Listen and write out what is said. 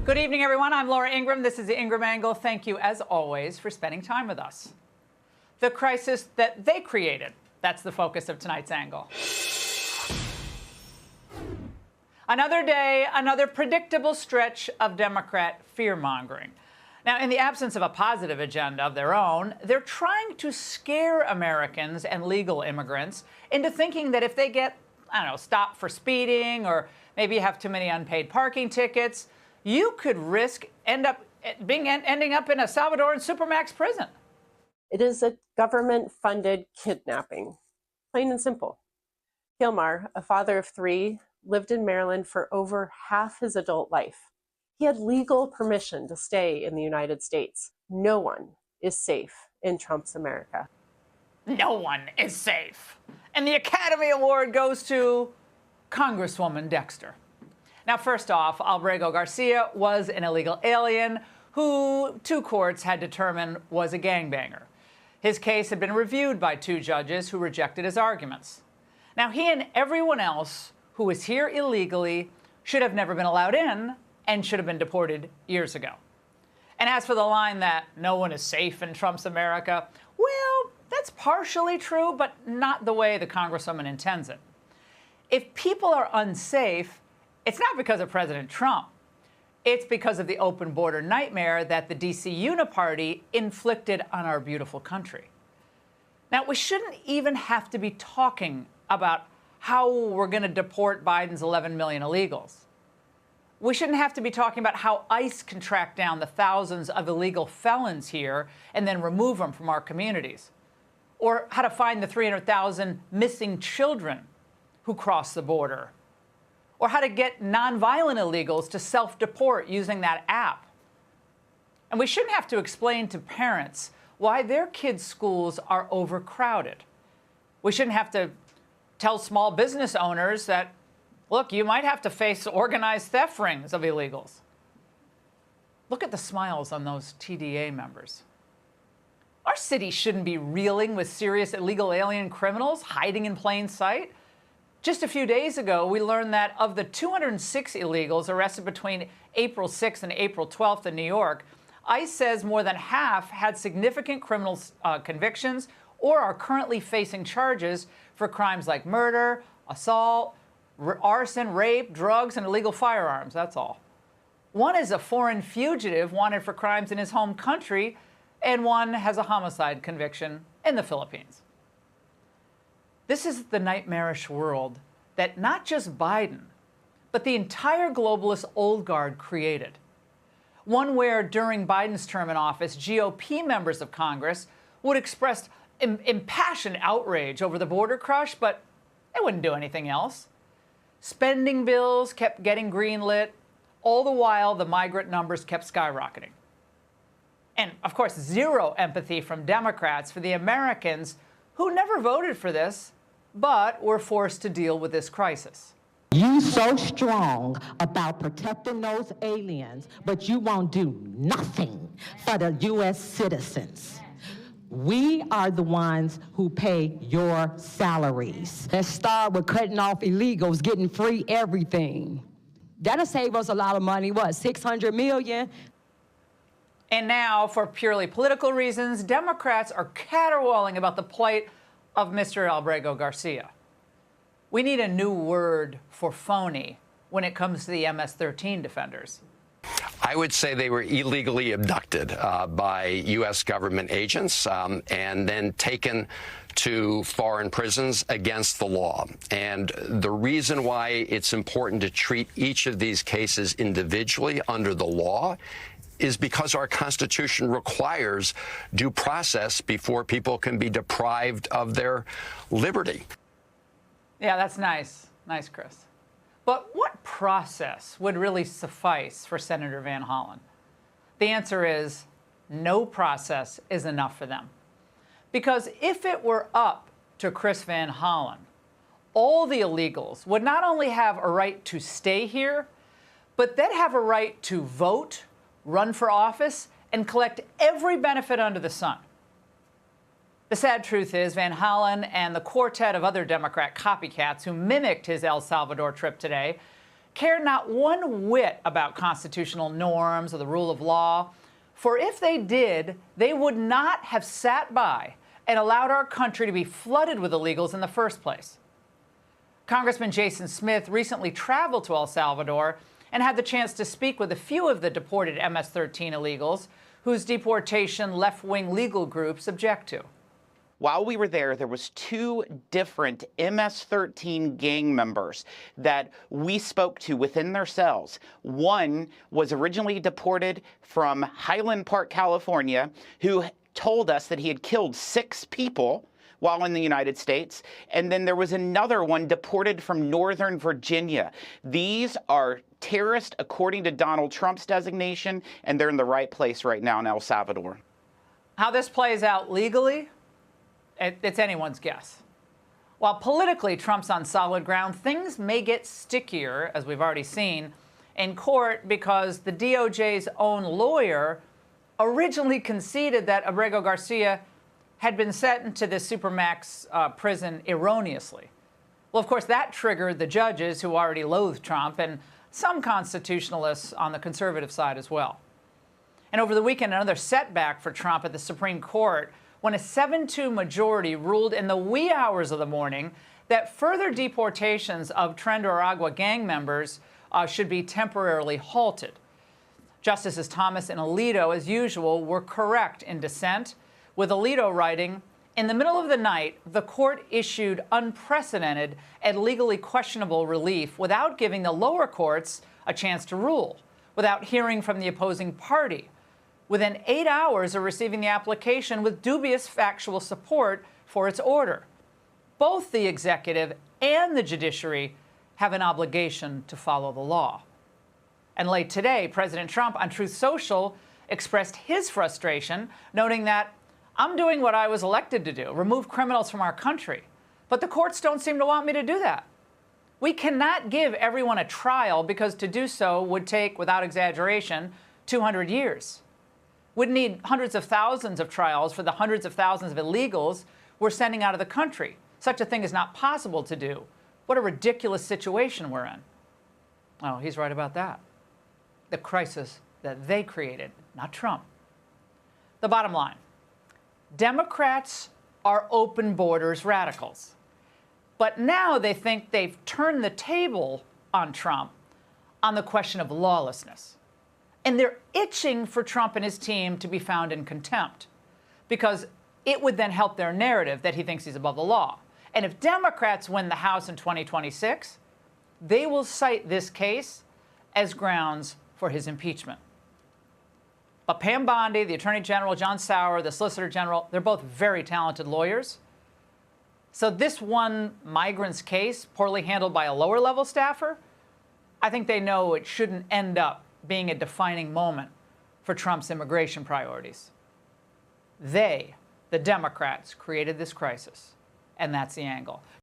Good evening, everyone. I'm Laura Ingraham. This is the Ingraham Angle. Thank you, as always, for spending time with us. The crisis that they created. That's the focus of tonight's angle. Another day, another predictable stretch of Democrat fear-mongering. Now, in the absence of a positive agenda of their own, they're trying to scare Americans and legal immigrants into thinking that if they get, stopped for speeding or maybe have too many unpaid parking tickets, you could risk ending up in a Salvadoran Supermax prison. It is a government-funded kidnapping, plain and simple. Gilmar, a father of 3, lived in Maryland for over half his adult life. He had legal permission to stay in the United States. No one is safe in Trump's America. No one is safe. And the Academy Award goes to Congresswoman Dexter. Now, first off, Albrego Garcia was an illegal alien who 2 courts had determined was a gangbanger. His case had been reviewed by 2 judges who rejected his arguments. Now, he and everyone else who was here illegally should have never been allowed in and should have been deported years ago. And as for the line that no one is safe in Trump's America, well, that's partially true, but not the way the Congresswoman intends it. If people are unsafe, it's not because of President Trump. It's because of the open border nightmare that the D.C. Uniparty inflicted on our beautiful country. Now, we shouldn't even have to be talking about how we're going to deport Biden's 11 million illegals. We shouldn't have to be talking about how ICE can track down the thousands of illegal felons here and then remove them from our communities. Or how to find the 300,000 missing children who cross the border. Or how to get nonviolent illegals to self-deport using that app. And we shouldn't have to explain to parents why their kids' schools are overcrowded. We shouldn't have to tell small business owners that, look, you might have to face organized theft rings of illegals. Look at the smiles on those TDA members. Our city shouldn't be reeling with serious illegal alien criminals hiding in plain sight. Just a few days ago, we learned that of the 206 illegals arrested between April 6th and April 12th in New York, ICE says more than half had significant criminal convictions or are currently facing charges for crimes like murder, assault, arson, rape, drugs, and illegal firearms. That's all. One is a foreign fugitive wanted for crimes in his home country, and one has a homicide conviction in the Philippines. This is the nightmarish world that not just Biden, but the entire globalist old guard created. One where, during Biden's term in office, GOP members of Congress would express impassioned outrage over the border crush, but they wouldn't do anything else. Spending bills kept getting greenlit. All the while, the migrant numbers kept skyrocketing. And, of course, zero empathy from Democrats for the Americans who never voted for this, but were forced to deal with this crisis. You so strong about protecting those aliens, but you won't do nothing for the U.S. citizens. We are the ones who pay your salaries. Let's start with cutting off illegals, getting free everything. That'll save us a lot of money, what, $600 million? And now, for purely political reasons, Democrats are caterwauling about the plight of Mr. Albrego Garcia. We need a new word for phony when it comes to the MS-13 defenders. I would say they were illegally abducted by U.S. government agents and then taken to foreign prisons against the law. And the reason why it's important to treat each of these cases individually under the law is because our Constitution requires due process before people can be deprived of their liberty. Yeah, that's nice. Nice, Chris. But what process would really suffice for Senator Van Hollen? The answer is no process is enough for them. Because if it were up to Chris Van Hollen, all the illegals would not only have a right to stay here, but they'd have a right to vote, run for office, and collect every benefit under the sun. The sad truth is Van Hollen and the quartet of other Democrat copycats who mimicked his El Salvador trip today care not one whit about constitutional norms or the rule of law. For if they did, they would not have sat by and allowed our country to be flooded with illegals in the first place. Congressman Jason Smith recently traveled to El Salvador and had the chance to speak with a few of the deported MS-13 illegals whose deportation left-wing legal groups object to. While we were there was 2 different MS-13 gang members that we spoke to within their cells. One was originally deported from Highland Park, California, who told us that he had killed 6 people while in the United States. And then there was another one deported from Northern Virginia. These are terrorists according to Donald Trump's designation, and they're in the right place right now in El Salvador. How this plays out legally, it's anyone's guess. While politically Trump's on solid ground, things may get stickier, as we've already seen, in court because the DOJ's own lawyer originally conceded that Abrego Garcia had been sent to the Supermax prison erroneously. Well, of course, that triggered the judges who already loathed Trump and some constitutionalists on the conservative side as well. And over the weekend, another setback for Trump at the Supreme Court when a 7-2 majority ruled in the wee hours of the morning that further deportations of Tren de Aragua gang members should be temporarily halted. Justices Thomas and Alito, as usual, were correct in dissent, with Alito writing, "In the middle of the night, the court issued unprecedented and legally questionable relief without giving the lower courts a chance to rule, without hearing from the opposing party, within 8 hours of receiving the application with dubious factual support for its order. Both the executive and the judiciary have an obligation to follow the law." And late today, President Trump on Truth Social expressed his frustration, noting that, "I'm doing what I was elected to do, remove criminals from our country. But the courts don't seem to want me to do that. We cannot give everyone a trial because to do so would take, without exaggeration, 200 years. We'd need hundreds of thousands of trials for the hundreds of thousands of illegals we're sending out of the country. Such a thing is not possible to do. What a ridiculous situation we're in." Oh, he's right about that. The crisis that they created, not Trump. The bottom line, Democrats are open borders radicals. But now they think they've turned the table on Trump on the question of lawlessness. And they're itching for Trump and his team to be found in contempt because it would then help their narrative that he thinks he's above the law. And if Democrats win the House in 2026, they will cite this case as grounds for his impeachment. But Pam Bondi, the Attorney General, John Sauer, the Solicitor General, they're both very talented lawyers. So this one migrant's case, poorly handled by a lower-level staffer, I think they know it shouldn't end up being a defining moment for Trump's immigration priorities. They, the Democrats, created this crisis, and that's the angle.